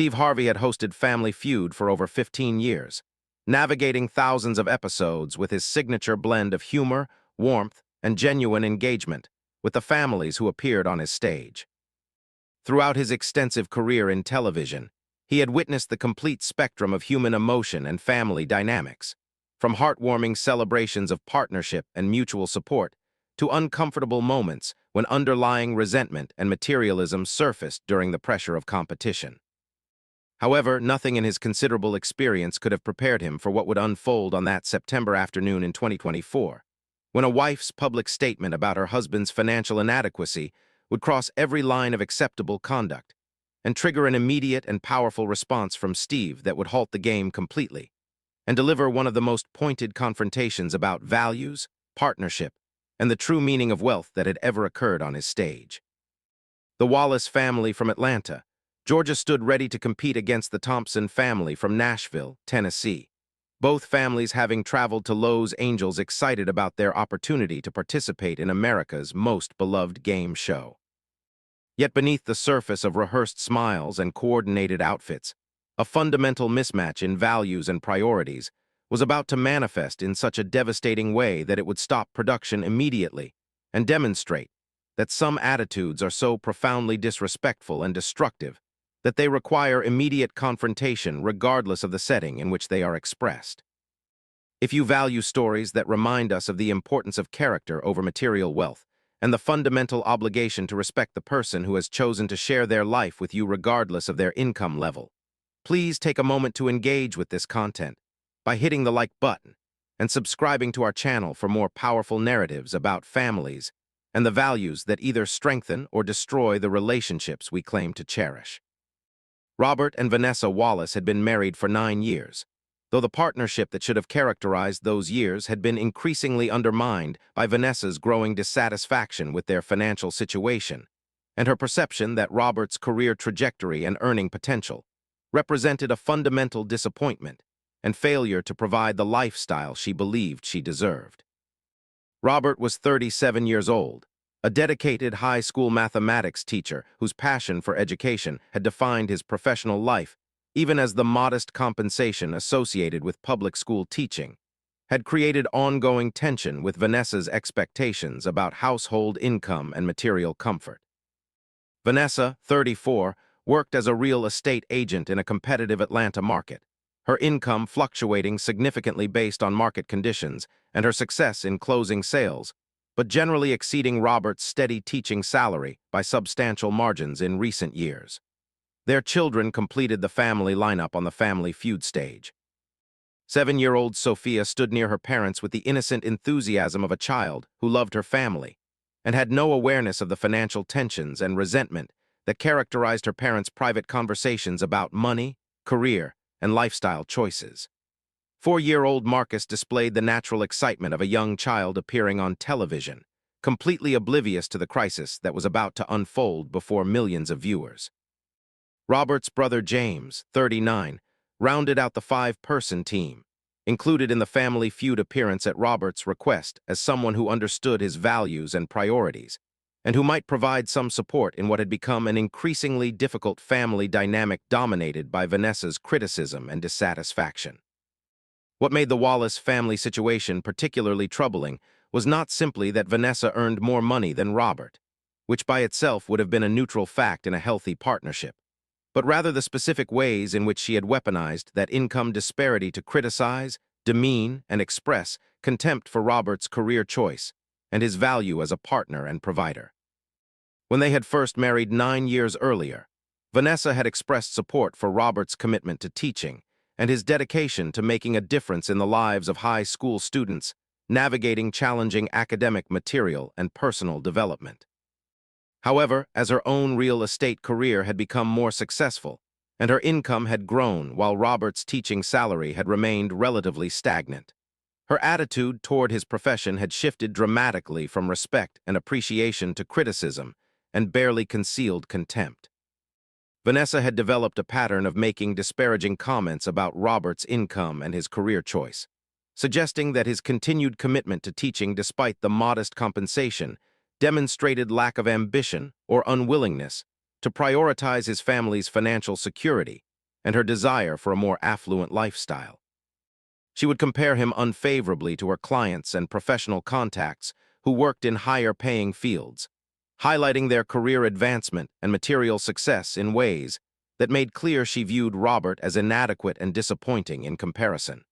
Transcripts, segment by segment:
Steve Harvey had hosted Family Feud for over 15 years, navigating thousands of episodes with his signature blend of humor, warmth, and genuine engagement with the families who appeared on his stage. Throughout his extensive career in television, he had witnessed the complete spectrum of human emotion and family dynamics, from heartwarming celebrations of partnership and mutual support to uncomfortable moments when underlying resentment and materialism surfaced during the pressure of competition. However, nothing in his considerable experience could have prepared him for what would unfold on that September afternoon in 2024, when a wife's public statement about her husband's financial inadequacy would cross every line of acceptable conduct and trigger an immediate and powerful response from Steve that would halt the game completely and deliver one of the most pointed confrontations about values, partnership, and the true meaning of wealth that had ever occurred on his stage. The Wallace family from Atlanta, Georgia, stood ready to compete against the Thompson family from Nashville, Tennessee, both families having traveled to Los Angeles excited about their opportunity to participate in America's most beloved game show. Yet beneath the surface of rehearsed smiles and coordinated outfits, a fundamental mismatch in values and priorities was about to manifest in such a devastating way that it would stop production immediately and demonstrate that some attitudes are so profoundly disrespectful and destructive that they require immediate confrontation regardless of the setting in which they are expressed. If you value stories that remind us of the importance of character over material wealth and the fundamental obligation to respect the person who has chosen to share their life with you regardless of their income level, please take a moment to engage with this content by hitting the like button and subscribing to our channel for more powerful narratives about families and the values that either strengthen or destroy the relationships we claim to cherish. Robert and Vanessa Wallace had been married for 9 years, though the partnership that should have characterized those years had been increasingly undermined by Vanessa's growing dissatisfaction with their financial situation and her perception that Robert's career trajectory and earning potential represented a fundamental disappointment and failure to provide the lifestyle she believed she deserved. Robert was 37 years old, a dedicated high school mathematics teacher whose passion for education had defined his professional life, even as the modest compensation associated with public school teaching had created ongoing tension with Vanessa's expectations about household income and material comfort. Vanessa, 34, worked as a real estate agent in a competitive Atlanta market, her income fluctuating significantly based on market conditions and her success in closing sales, but generally exceeding Robert's steady teaching salary by substantial margins in recent years. Their children completed the family lineup on the Family Feud stage. 7-year-old Sophia stood near her parents with the innocent enthusiasm of a child who loved her family and had no awareness of the financial tensions and resentment that characterized her parents' private conversations about money, career, and lifestyle choices. 4-year-old Marcus displayed the natural excitement of a young child appearing on television, completely oblivious to the crisis that was about to unfold before millions of viewers. Robert's brother James, 39, rounded out the 5-person team, included in the Family Feud appearance at Robert's request as someone who understood his values and priorities, and who might provide some support in what had become an increasingly difficult family dynamic dominated by Vanessa's criticism and dissatisfaction. What made the Wallace family situation particularly troubling was not simply that Vanessa earned more money than Robert, which by itself would have been a neutral fact in a healthy partnership, but rather the specific ways in which she had weaponized that income disparity to criticize, demean, and express contempt for Robert's career choice and his value as a partner and provider. When they had first married 9 years earlier, Vanessa had expressed support for Robert's commitment to teaching and his dedication to making a difference in the lives of high school students, navigating challenging academic material and personal development. However, as her own real estate career had become more successful, and her income had grown while Robert's teaching salary had remained relatively stagnant, her attitude toward his profession had shifted dramatically from respect and appreciation to criticism and barely concealed contempt. Vanessa had developed a pattern of making disparaging comments about Robert's income and his career choice, suggesting that his continued commitment to teaching despite the modest compensation demonstrated lack of ambition or unwillingness to prioritize his family's financial security and her desire for a more affluent lifestyle. She would compare him unfavorably to her clients and professional contacts who worked in higher-paying fields, highlighting their career advancement and material success in ways that made clear she viewed Robert as inadequate and disappointing in comparison.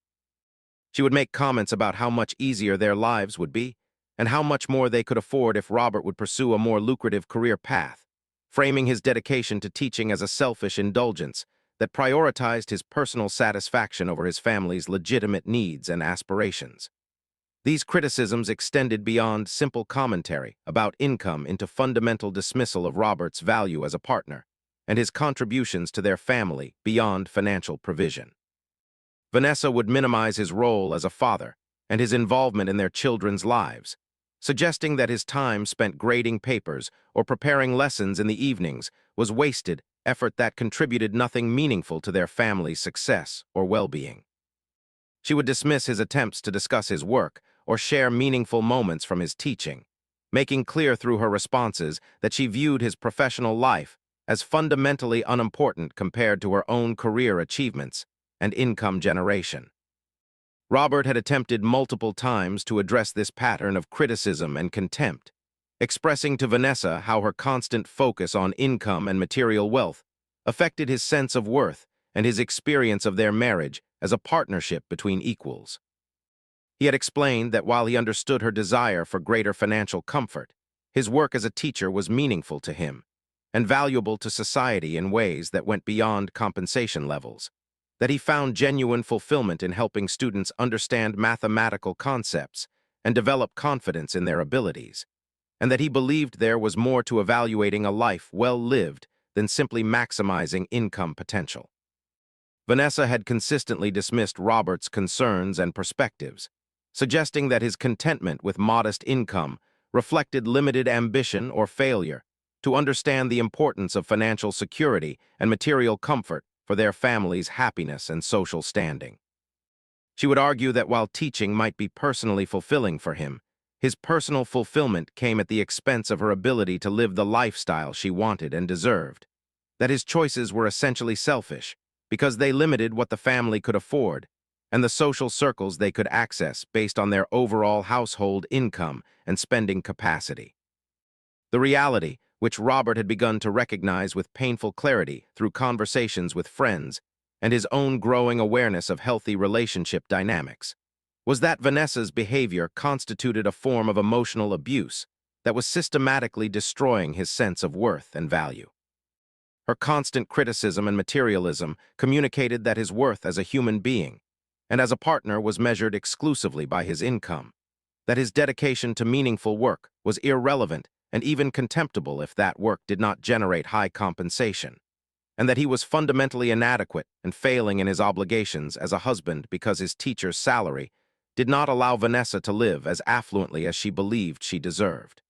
She would make comments about how much easier their lives would be and how much more they could afford if Robert would pursue a more lucrative career path, framing his dedication to teaching as a selfish indulgence that prioritized his personal satisfaction over his family's legitimate needs and aspirations. These criticisms extended beyond simple commentary about income into fundamental dismissal of Robert's value as a partner and his contributions to their family beyond financial provision. Vanessa would minimize his role as a father and his involvement in their children's lives, suggesting that his time spent grading papers or preparing lessons in the evenings was wasted effort that contributed nothing meaningful to their family's success or well-being. She would dismiss his attempts to discuss his work or share meaningful moments from his teaching, making clear through her responses that she viewed his professional life as fundamentally unimportant compared to her own career achievements and income generation. Robert had attempted multiple times to address this pattern of criticism and contempt, expressing to Vanessa how her constant focus on income and material wealth affected his sense of worth and his experience of their marriage as a partnership between equals. He had explained that while he understood her desire for greater financial comfort, his work as a teacher was meaningful to him and valuable to society in ways that went beyond compensation levels, that he found genuine fulfillment in helping students understand mathematical concepts and develop confidence in their abilities, and that he believed there was more to evaluating a life well lived than simply maximizing income potential. Vanessa had consistently dismissed Robert's concerns and perspectives, suggesting that his contentment with modest income reflected limited ambition or failure to understand the importance of financial security and material comfort for their family's happiness and social standing. She would argue that while teaching might be personally fulfilling for him, his personal fulfillment came at the expense of her ability to live the lifestyle she wanted and deserved, that his choices were essentially selfish because they limited what the family could afford and the social circles they could access based on their overall household income and spending capacity. The reality, which Robert had begun to recognize with painful clarity through conversations with friends and his own growing awareness of healthy relationship dynamics, was that Vanessa's behavior constituted a form of emotional abuse that was systematically destroying his sense of worth and value. Her constant criticism and materialism communicated that his worth as a human being and as a partner was measured exclusively by his income, that his dedication to meaningful work was irrelevant and even contemptible if that work did not generate high compensation, and that he was fundamentally inadequate and failing in his obligations as a husband because his teacher's salary did not allow Vanessa to live as affluently as she believed she deserved.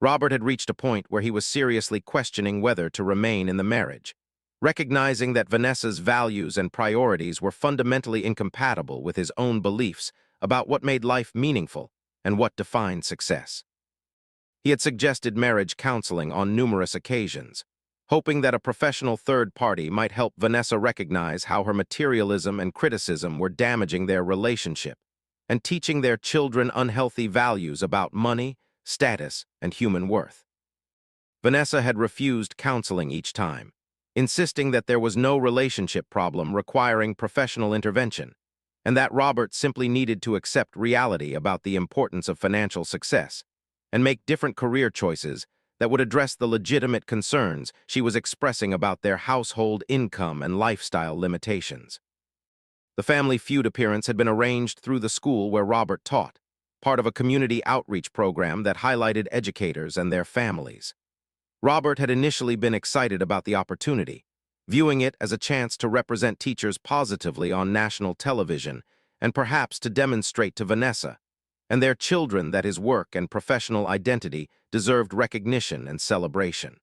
Robert had reached a point where he was seriously questioning whether to remain in the marriage, recognizing that Vanessa's values and priorities were fundamentally incompatible with his own beliefs about what made life meaningful and what defined success. He had suggested marriage counseling on numerous occasions, hoping that a professional third party might help Vanessa recognize how her materialism and criticism were damaging their relationship and teaching their children unhealthy values about money, status, and human worth. Vanessa had refused counseling each time, insisting that there was no relationship problem requiring professional intervention, and that Robert simply needed to accept reality about the importance of financial success and make different career choices that would address the legitimate concerns she was expressing about their household income and lifestyle limitations. The Family Feud appearance had been arranged through the school where Robert taught, part of a community outreach program that highlighted educators and their families. Robert had initially been excited about the opportunity, viewing it as a chance to represent teachers positively on national television and perhaps to demonstrate to Vanessa and their children that his work and professional identity deserved recognition and celebration.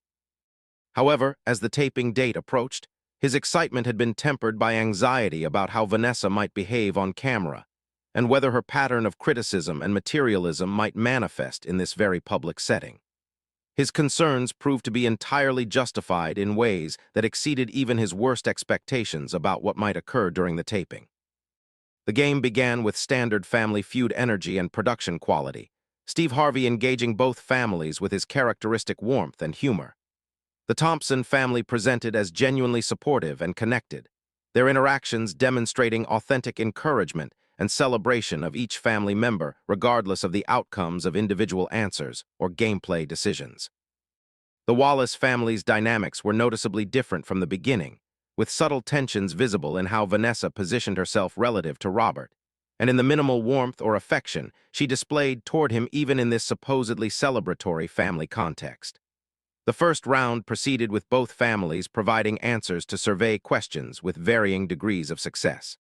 However, as the taping date approached, his excitement had been tempered by anxiety about how Vanessa might behave on camera and whether her pattern of criticism and materialism might manifest in this very public setting. His concerns proved to be entirely justified in ways that exceeded even his worst expectations about what might occur during the taping. The game began with standard Family Feud energy and production quality, Steve Harvey engaging both families with his characteristic warmth and humor. The Thompson family presented as genuinely supportive and connected, their interactions demonstrating authentic encouragement and celebration of each family member regardless of the outcomes of individual answers or gameplay decisions. The Wallace family's dynamics were noticeably different from the beginning, with subtle tensions visible in how Vanessa positioned herself relative to Robert, and in the minimal warmth or affection she displayed toward him even in this supposedly celebratory family context. The first round proceeded with both families providing answers to survey questions with varying degrees of success.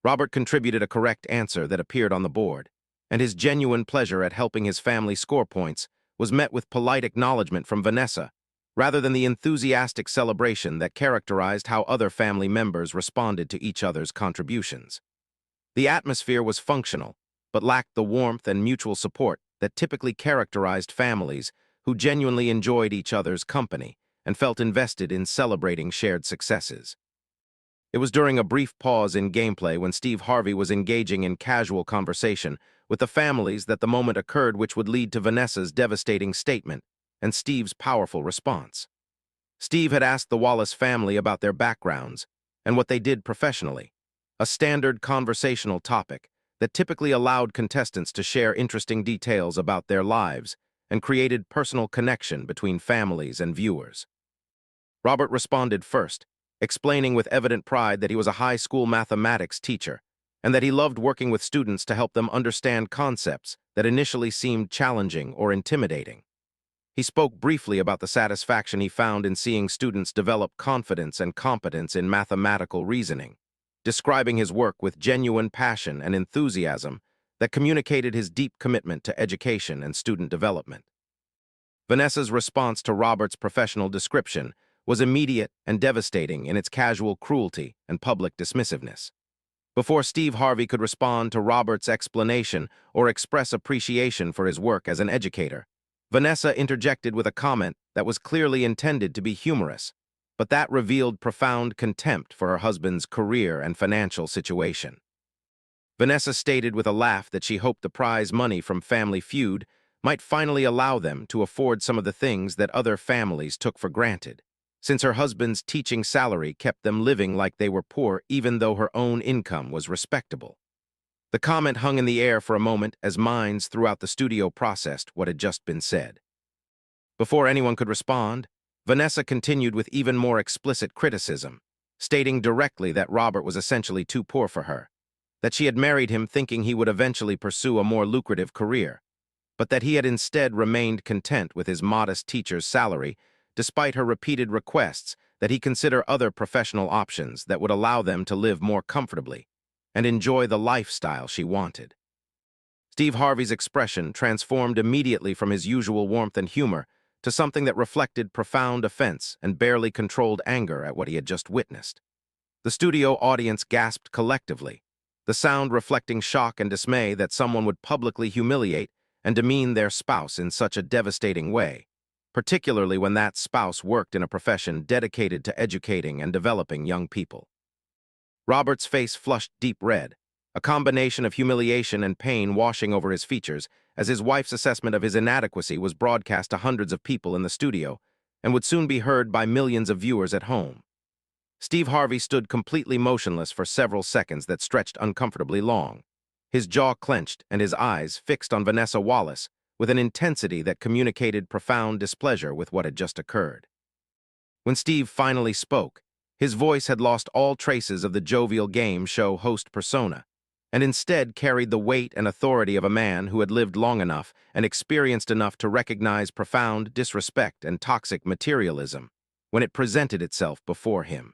Robert contributed a correct answer that appeared on the board, and his genuine pleasure at helping his family score points was met with polite acknowledgement from Vanessa, rather than the enthusiastic celebration that characterized how other family members responded to each other's contributions. The atmosphere was functional, but lacked the warmth and mutual support that typically characterized families who genuinely enjoyed each other's company and felt invested in celebrating shared successes. It was during a brief pause in gameplay when Steve Harvey was engaging in casual conversation with the families that the moment occurred which would lead to Vanessa's devastating statement and Steve's powerful response. Steve had asked the Wallace family about their backgrounds and what they did professionally, a standard conversational topic that typically allowed contestants to share interesting details about their lives and created personal connection between families and viewers. Robert responded first, explaining with evident pride that he was a high school mathematics teacher and that he loved working with students to help them understand concepts that initially seemed challenging or intimidating. He spoke briefly about the satisfaction he found in seeing students develop confidence and competence in mathematical reasoning, describing his work with genuine passion and enthusiasm that communicated his deep commitment to education and student development. Vanessa's response to Robert's professional description was immediate and devastating in its casual cruelty and public dismissiveness. Before Steve Harvey could respond to Robert's explanation or express appreciation for his work as an educator, Vanessa interjected with a comment that was clearly intended to be humorous, but that revealed profound contempt for her husband's career and financial situation. Vanessa stated with a laugh that she hoped the prize money from Family Feud might finally allow them to afford some of the things that other families took for granted, since her husband's teaching salary kept them living like they were poor even though her own income was respectable. The comment hung in the air for a moment as minds throughout the studio processed what had just been said. Before anyone could respond, Vanessa continued with even more explicit criticism, stating directly that Robert was essentially too poor for her, that she had married him thinking he would eventually pursue a more lucrative career, but that he had instead remained content with his modest teacher's salary despite her repeated requests that he consider other professional options that would allow them to live more comfortably and enjoy the lifestyle she wanted. Steve Harvey's expression transformed immediately from his usual warmth and humor to something that reflected profound offense and barely controlled anger at what he had just witnessed. The studio audience gasped collectively, the sound reflecting shock and dismay that someone would publicly humiliate and demean their spouse in such a devastating way, particularly when that spouse worked in a profession dedicated to educating and developing young people. Robert's face flushed deep red, a combination of humiliation and pain washing over his features as his wife's assessment of his inadequacy was broadcast to hundreds of people in the studio and would soon be heard by millions of viewers at home. Steve Harvey stood completely motionless for several seconds that stretched uncomfortably long, his jaw clenched and his eyes fixed on Vanessa Wallace with an intensity that communicated profound displeasure with what had just occurred. When Steve finally spoke, his voice had lost all traces of the jovial game show host persona, and instead carried the weight and authority of a man who had lived long enough and experienced enough to recognize profound disrespect and toxic materialism when it presented itself before him.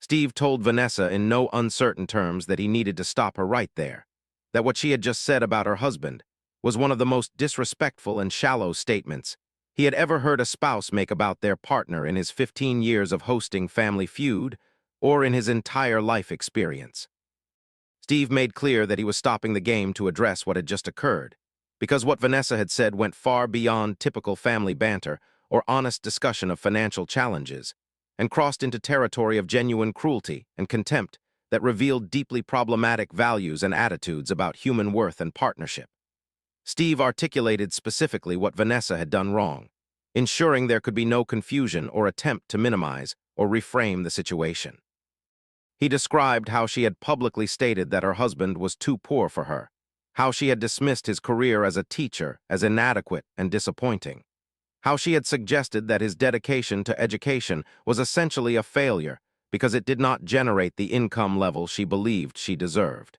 Steve told Vanessa in no uncertain terms that he needed to stop her right there, that what she had just said about her husband was one of the most disrespectful and shallow statements he had ever heard a spouse make about their partner in his 15 years of hosting Family Feud or in his entire life experience. Steve made clear that he was stopping the game to address what had just occurred, because what Vanessa had said went far beyond typical family banter or honest discussion of financial challenges, and crossed into territory of genuine cruelty and contempt that revealed deeply problematic values and attitudes about human worth and partnership. Steve articulated specifically what Vanessa had done wrong, ensuring there could be no confusion or attempt to minimize or reframe the situation. He described how she had publicly stated that her husband was too poor for her, how she had dismissed his career as a teacher as inadequate and disappointing, how she had suggested that his dedication to education was essentially a failure because it did not generate the income level she believed she deserved.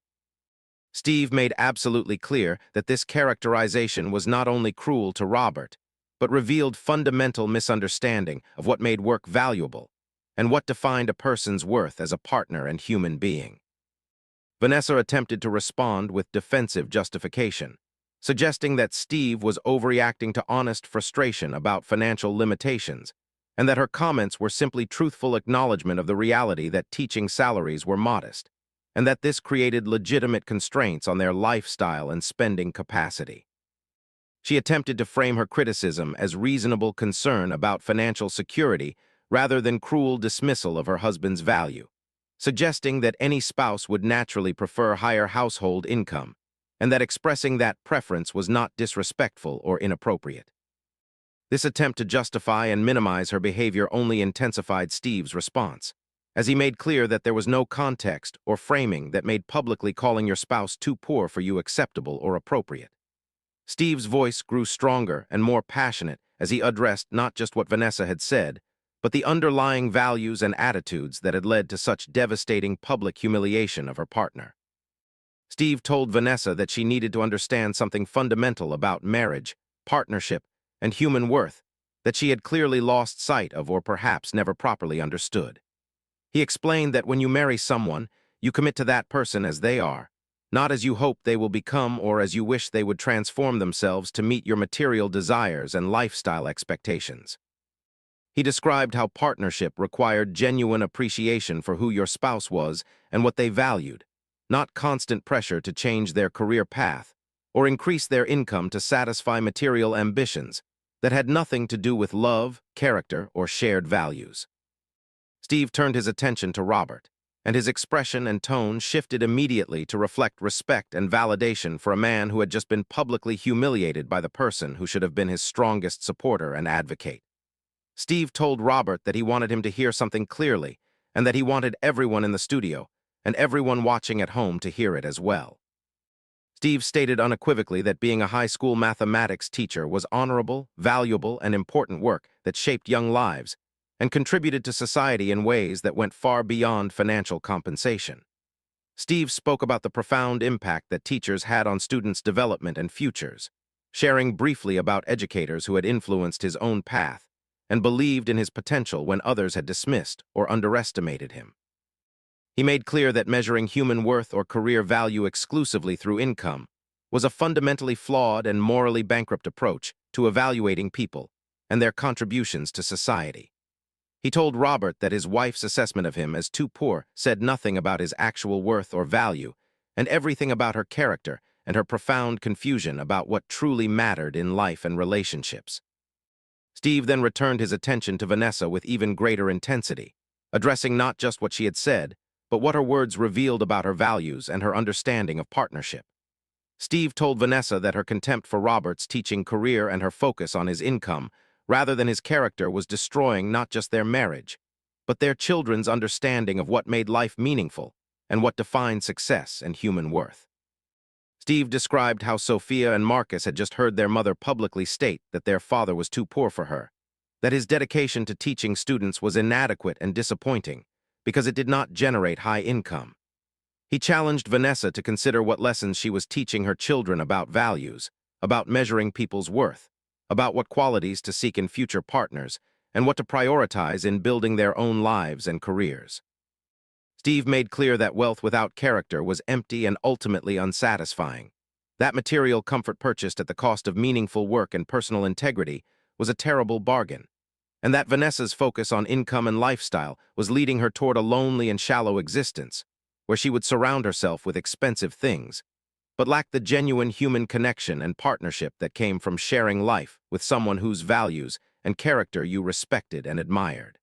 Steve made absolutely clear that this characterization was not only cruel to Robert, but revealed fundamental misunderstanding of what made work valuable and what defined a person's worth as a partner and human being. Vanessa attempted to respond with defensive justification, suggesting that Steve was overreacting to honest frustration about financial limitations, and that her comments were simply truthful acknowledgement of the reality that teaching salaries were modest, and that this created legitimate constraints on their lifestyle and spending capacity. She attempted to frame her criticism as reasonable concern about financial security rather than cruel dismissal of her husband's value, suggesting that any spouse would naturally prefer higher household income, and that expressing that preference was not disrespectful or inappropriate. This attempt to justify and minimize her behavior only intensified Steve's response, as he made clear that there was no context or framing that made publicly calling your spouse too poor for you acceptable or appropriate. Steve's voice grew stronger and more passionate as he addressed not just what Vanessa had said, but the underlying values and attitudes that had led to such devastating public humiliation of her partner. Steve told Vanessa that she needed to understand something fundamental about marriage, partnership, and human worth that she had clearly lost sight of or perhaps never properly understood. He explained that when you marry someone, you commit to that person as they are, not as you hope they will become or as you wish they would transform themselves to meet your material desires and lifestyle expectations. He described how partnership required genuine appreciation for who your spouse was and what they valued, not constant pressure to change their career path or increase their income to satisfy material ambitions that had nothing to do with love, character, or shared values. Steve turned his attention to Robert, and his expression and tone shifted immediately to reflect respect and validation for a man who had just been publicly humiliated by the person who should have been his strongest supporter and advocate. Steve told Robert that he wanted him to hear something clearly, and that he wanted everyone in the studio and everyone watching at home to hear it as well. Steve stated unequivocally that being a high school mathematics teacher was honorable, valuable, and important work that shaped young lives and contributed to society in ways that went far beyond financial compensation. Steve spoke about the profound impact that teachers had on students' development and futures, sharing briefly about educators who had influenced his own path and believed in his potential when others had dismissed or underestimated him. He made clear that measuring human worth or career value exclusively through income was a fundamentally flawed and morally bankrupt approach to evaluating people and their contributions to society. He told Robert that his wife's assessment of him as too poor said nothing about his actual worth or value, and everything about her character and her profound confusion about what truly mattered in life and relationships. Steve then returned his attention to Vanessa with even greater intensity, addressing not just what she had said, but what her words revealed about her values and her understanding of partnership. Steve told Vanessa that her contempt for Robert's teaching career and her focus on his income, rather than his character, was destroying not just their marriage, but their children's understanding of what made life meaningful and what defined success and human worth. Steve described how Sophia and Marcus had just heard their mother publicly state that their father was too poor for her, that his dedication to teaching students was inadequate and disappointing because it did not generate high income. He challenged Vanessa to consider what lessons she was teaching her children about values, about measuring people's worth, about what qualities to seek in future partners, and what to prioritize in building their own lives and careers. Steve made clear that wealth without character was empty and ultimately unsatisfying. That material comfort purchased at the cost of meaningful work and personal integrity was a terrible bargain, and that Vanessa's focus on income and lifestyle was leading her toward a lonely and shallow existence, where she would surround herself with expensive things, but lacked the genuine human connection and partnership that came from sharing life with someone whose values and character you respected and admired.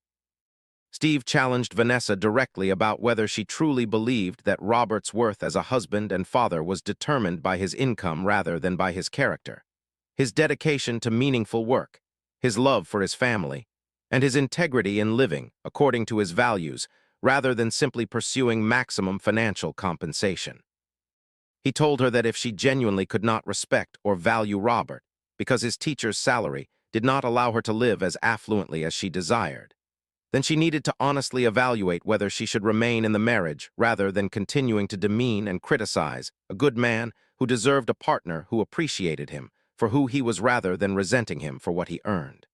Steve challenged Vanessa directly about whether she truly believed that Robert's worth as a husband and father was determined by his income rather than by his character, his dedication to meaningful work, his love for his family, and his integrity in living according to his values rather than simply pursuing maximum financial compensation. He told her that if she genuinely could not respect or value Robert because his teacher's salary did not allow her to live as affluently as she desired, then she needed to honestly evaluate whether she should remain in the marriage rather than continuing to demean and criticize a good man who deserved a partner who appreciated him for who he was rather than resenting him for what he earned.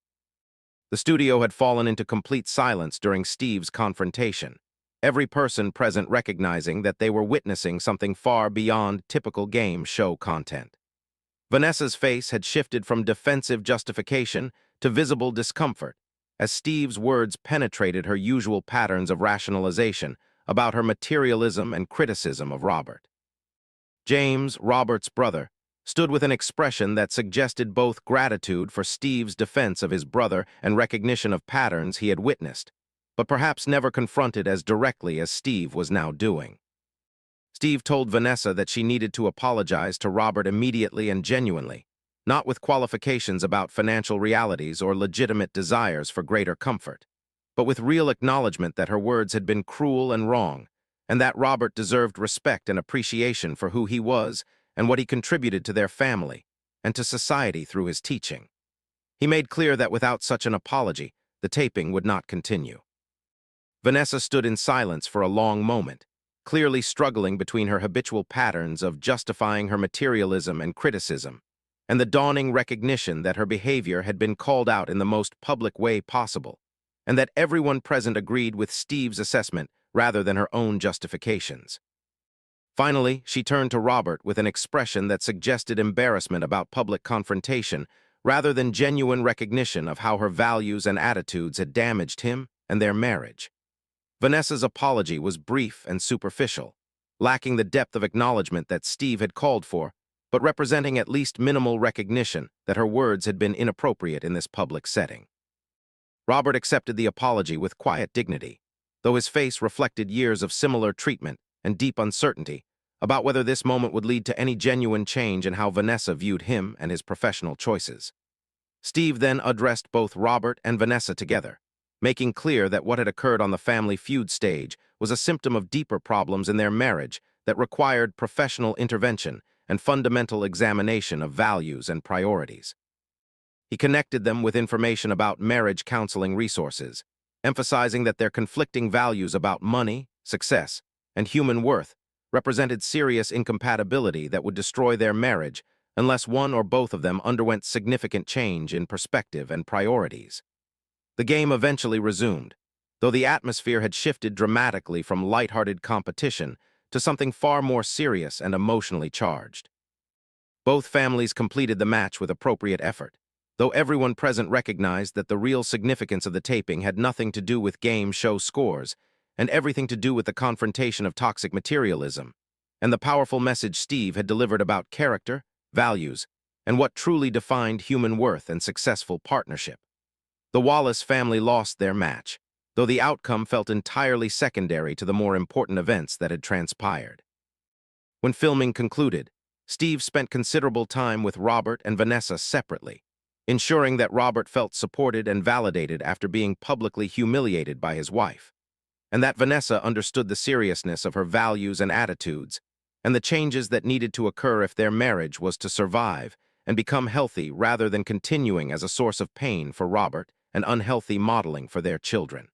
The studio had fallen into complete silence during Steve's confrontation, every person present recognizing that they were witnessing something far beyond typical game show content. Vanessa's face had shifted from defensive justification to visible discomfort, as Steve's words penetrated her usual patterns of rationalization about her materialism and criticism of Robert. James, Robert's brother, stood with an expression that suggested both gratitude for Steve's defense of his brother and recognition of patterns he had witnessed, but perhaps never confronted as directly as Steve was now doing. Steve told Vanessa that she needed to apologize to Robert immediately and genuinely, not with qualifications about financial realities or legitimate desires for greater comfort, but with real acknowledgement that her words had been cruel and wrong, and that Robert deserved respect and appreciation for who he was and what he contributed to their family and to society through his teaching. He made clear that without such an apology, the taping would not continue. Vanessa stood in silence for a long moment, clearly struggling between her habitual patterns of justifying her materialism and criticism, and the dawning recognition that her behavior had been called out in the most public way possible, and that everyone present agreed with Steve's assessment rather than her own justifications. Finally, she turned to Robert with an expression that suggested embarrassment about public confrontation rather than genuine recognition of how her values and attitudes had damaged him and their marriage. Vanessa's apology was brief and superficial, lacking the depth of acknowledgement that Steve had called for, but representing at least minimal recognition that her words had been inappropriate in this public setting. Robert accepted the apology with quiet dignity, though his face reflected years of similar treatment and deep uncertainty about whether this moment would lead to any genuine change in how Vanessa viewed him and his professional choices. Steve then addressed both Robert and Vanessa together, making clear that what had occurred on the Family Feud stage was a symptom of deeper problems in their marriage that required professional intervention and fundamental examination of values and priorities. He connected them with information about marriage counseling resources, emphasizing that their conflicting values about money, success, and human worth represented serious incompatibility that would destroy their marriage unless one or both of them underwent significant change in perspective and priorities. The game eventually resumed, though the atmosphere had shifted dramatically from lighthearted competition to something far more serious and emotionally charged. Both families completed the match with appropriate effort, though everyone present recognized that the real significance of the taping had nothing to do with game show scores and everything to do with the confrontation of toxic materialism and the powerful message Steve had delivered about character, values, and what truly defined human worth and successful partnership. The Wallace family lost their match, though the outcome felt entirely secondary to the more important events that had transpired. When filming concluded, Steve spent considerable time with Robert and Vanessa separately, ensuring that Robert felt supported and validated after being publicly humiliated by his wife, and that Vanessa understood the seriousness of her values and attitudes, and the changes that needed to occur if their marriage was to survive and become healthy rather than continuing as a source of pain for Robert and unhealthy modeling for their children.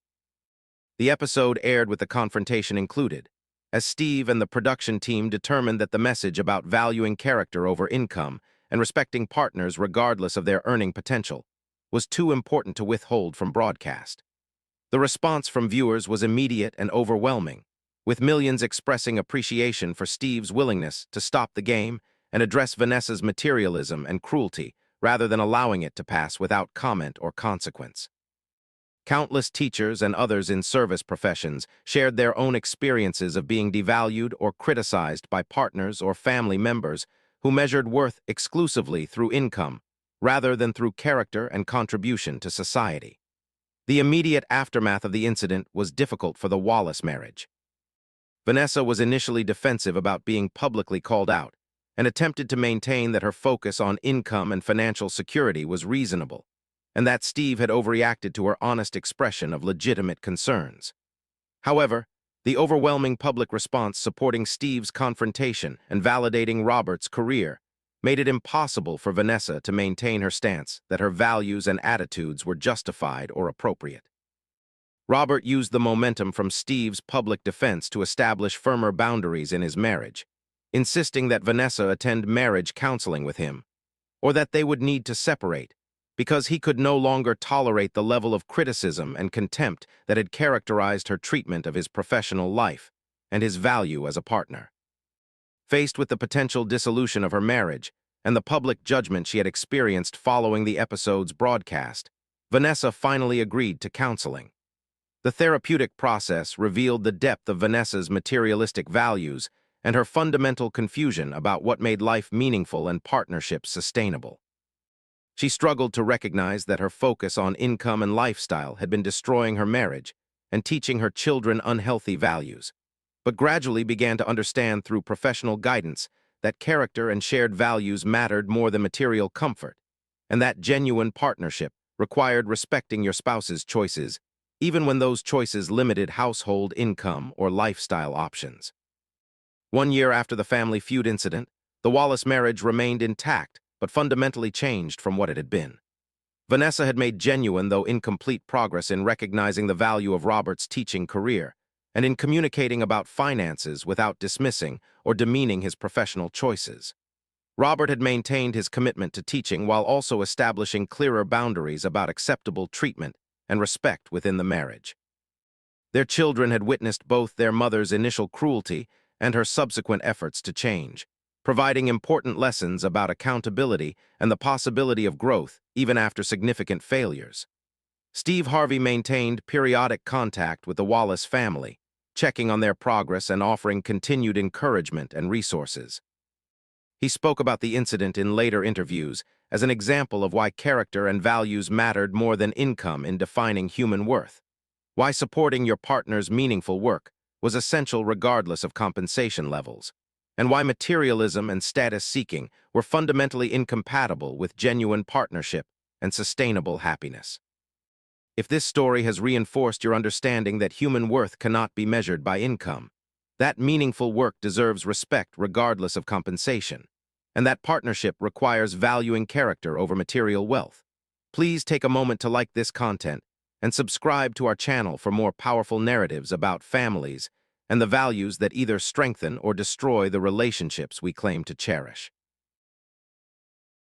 The episode aired with the confrontation included, as Steve and the production team determined that the message about valuing character over income and respecting partners regardless of their earning potential was too important to withhold from broadcast. The response from viewers was immediate and overwhelming, with millions expressing appreciation for Steve's willingness to stop the game and address Vanessa's materialism and cruelty rather than allowing it to pass without comment or consequence. Countless teachers and others in service professions shared their own experiences of being devalued or criticized by partners or family members who measured worth exclusively through income, rather than through character and contribution to society. The immediate aftermath of the incident was difficult for the Wallace marriage. Vanessa was initially defensive about being publicly called out and attempted to maintain that her focus on income and financial security was reasonable, and that Steve had overreacted to her honest expression of legitimate concerns. However, the overwhelming public response supporting Steve's confrontation and validating Robert's career made it impossible for Vanessa to maintain her stance that her values and attitudes were justified or appropriate. Robert used the momentum from Steve's public defense to establish firmer boundaries in his marriage, insisting that Vanessa attend marriage counseling with him, or that they would need to separate, because he could no longer tolerate the level of criticism and contempt that had characterized her treatment of his professional life and his value as a partner. Faced with the potential dissolution of her marriage and the public judgment she had experienced following the episode's broadcast, Vanessa finally agreed to counseling. The therapeutic process revealed the depth of Vanessa's materialistic values and her fundamental confusion about what made life meaningful and partnerships sustainable. She struggled to recognize that her focus on income and lifestyle had been destroying her marriage and teaching her children unhealthy values, but gradually began to understand through professional guidance that character and shared values mattered more than material comfort, and that genuine partnership required respecting your spouse's choices, even when those choices limited household income or lifestyle options. 1 year after the Family Feud incident, the Wallace marriage remained intact but fundamentally changed from what it had been. Vanessa had made genuine, though incomplete, progress in recognizing the value of Robert's teaching career and in communicating about finances without dismissing or demeaning his professional choices. Robert had maintained his commitment to teaching while also establishing clearer boundaries about acceptable treatment and respect within the marriage. Their children had witnessed both their mother's initial cruelty and her subsequent efforts to change, providing important lessons about accountability and the possibility of growth even after significant failures. Steve Harvey maintained periodic contact with the Wallace family, checking on their progress and offering continued encouragement and resources. He spoke about the incident in later interviews as an example of why character and values mattered more than income in defining human worth, why supporting your partner's meaningful work was essential regardless of compensation levels, and why materialism and status-seeking were fundamentally incompatible with genuine partnership and sustainable happiness. If this story has reinforced your understanding that human worth cannot be measured by income, that meaningful work deserves respect regardless of compensation, and that partnership requires valuing character over material wealth, please take a moment to like this content and subscribe to our channel for more powerful narratives about families and the values that either strengthen or destroy the relationships we claim to cherish.